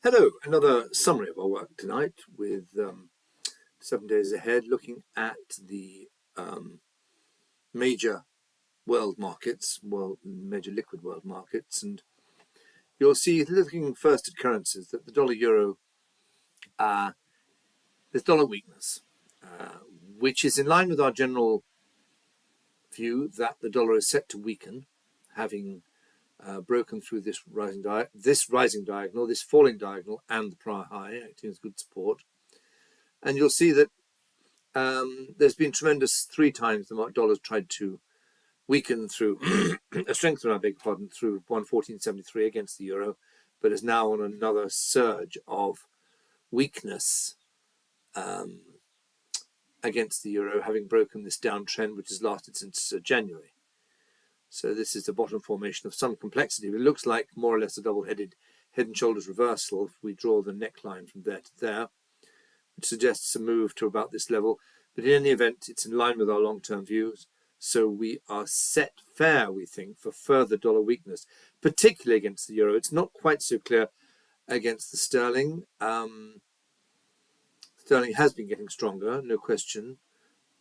Hello, another summary of our work tonight with 7 days ahead, looking at the major world markets, major liquid world markets. And you'll see, looking first at currencies, that the dollar-euro, there's dollar weakness, which is in line with our general view that the dollar is set to weaken, having broken through this falling diagonal and the prior high, acting as good support. And you'll see that there's been tremendous 3 times the dollar's tried to weaken through, strengthen, I beg your pardon, through 114.73 against the euro, but is now on another surge of weakness against the euro, having broken this downtrend which has lasted since January. So this is the bottom formation of some complexity. It looks like more or less a double-headed head and shoulders reversal if we draw the neckline from there to there, which suggests a move to about this level. But in any event, it's in line with our long-term views. So we are set fair, we think, for further dollar weakness, particularly against the euro. It's not quite so clear against the sterling. Sterling has been getting stronger, no question.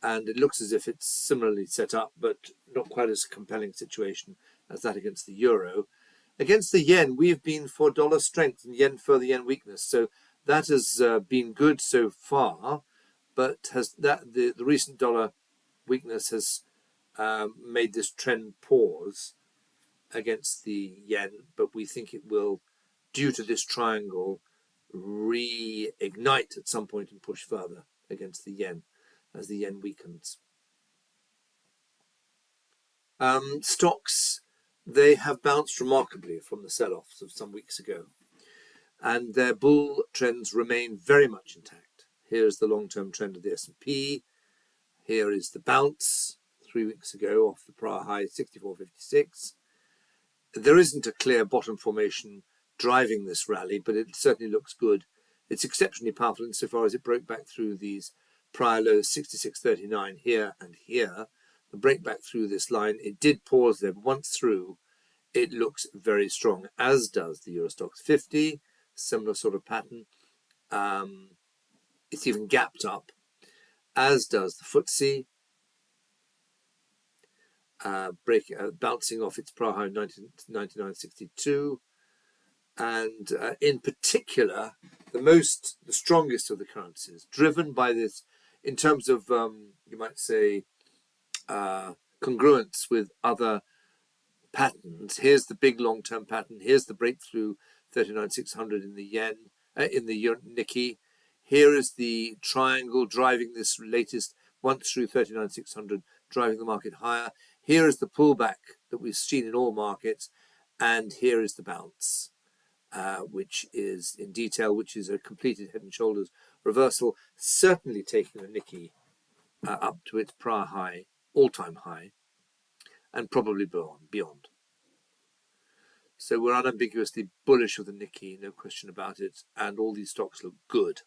And it looks as if it's similarly set up, but not quite as compelling situation as that against the euro. Against the yen, we've been for dollar strength and further yen weakness. So that has been good so far, but the recent dollar weakness has made this trend pause against the yen, but we think it will, due to this triangle, reignite at some point and push further against the yen as the yen weakens. Stocks, they have bounced remarkably from the sell-offs of some weeks ago, and their bull trends remain very much intact. Here's the long-term trend of the S&P. Here is the bounce 3 weeks ago off the prior high, 64.56. There isn't a clear bottom formation driving this rally, but it certainly looks good. It's exceptionally powerful insofar as it broke back through these prior lows, 66.39 here and here. The break back through this line, it did pause there, but once through, it looks very strong, as does the Euro Stoxx 50, similar sort of pattern. It's even gapped up, as does the FTSE, bouncing off its prior high 99.62. And in particular, the strongest of the currencies, driven by this, in terms of, you might say, congruence with other patterns. Here's the big long-term pattern. Here's the breakthrough 39,600 in the yen, in the Nikkei. Here is the triangle driving this latest once through 39,600, driving the market higher. Here is the pullback that we've seen in all markets, and here is the bounce, which is in detail, which is a completed head and shoulders reversal, certainly taking the Nikkei up to its prior high, all-time high, and probably beyond. So we're unambiguously bullish of the Nikkei, no question about it, and all these stocks look good.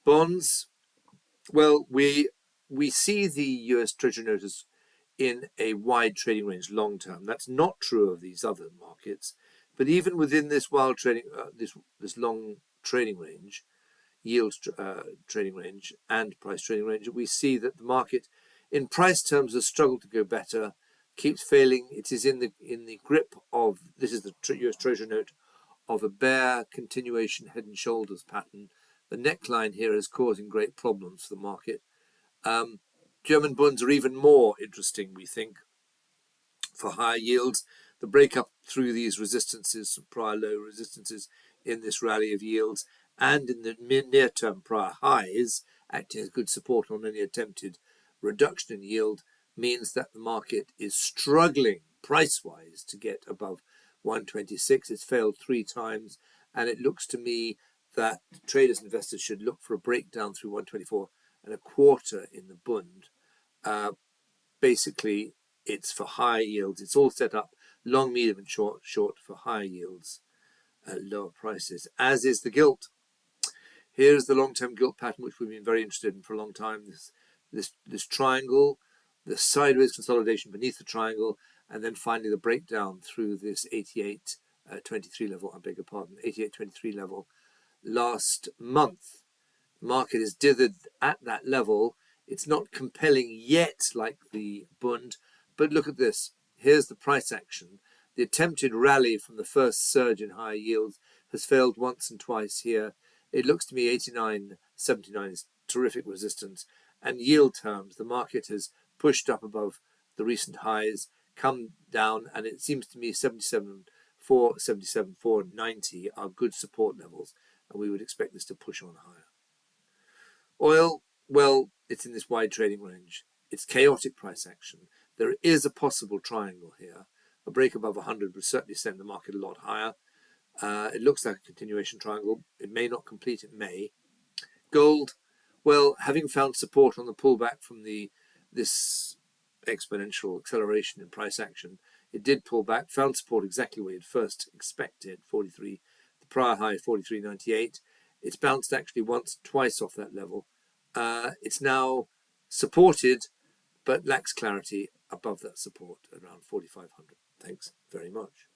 Bonds, well, we see the US Treasury notes in a wide trading range long term. That's not true of these other markets, but even within this wild trading, this long trading range, yield trading range and price trading range, we see that the market, in price terms, has struggled to go better, keeps failing. It is in the grip of, this is the US Treasury note, of a bear continuation head and shoulders pattern. The neckline here is causing great problems for the market. German Bunds are even more interesting, we think, for higher yields. The breakup through these resistances, prior low resistances in this rally of yields, and in the near-term prior highs, acting as good support on any attempted reduction in yield, means that the market is struggling price-wise to get above 126. It's failed 3 times, and it looks to me that traders and investors should look for a breakdown through 124.25 in the Bund. Basically, it's for high yields. It's all set up long, medium, and short for high yields at lower prices, as is the gilt. Here's the long-term gilt pattern, which we've been very interested in for a long time. This triangle, the sideways consolidation beneath the triangle, and then finally the breakdown through this 88 23 level, I beg your pardon, 88.23 level last month. The market is dithered at that level. It's not compelling yet like the Bund, but look at this. Here's the price action. The attempted rally from the first surge in higher yields has failed once and twice here. It looks to me 89.79 is terrific resistance. And yield terms, the market has pushed up above the recent highs, come down, and it seems to me 77.4, 77.490 are good support levels, and we would expect this to push on higher. Oil, well, it's in this wide trading range. It's chaotic price action. There is a possible triangle here. A break above 100 would certainly send the market a lot higher. It looks like a continuation triangle. It may not complete, it may. Gold, well, having found support on the pullback from this exponential acceleration in price action, it did pull back, found support exactly where you'd first expected, 43, the prior high 43.98. It's bounced actually once, twice off that level. It's now supported, but lacks clarity above that support around 4,500. Thanks very much.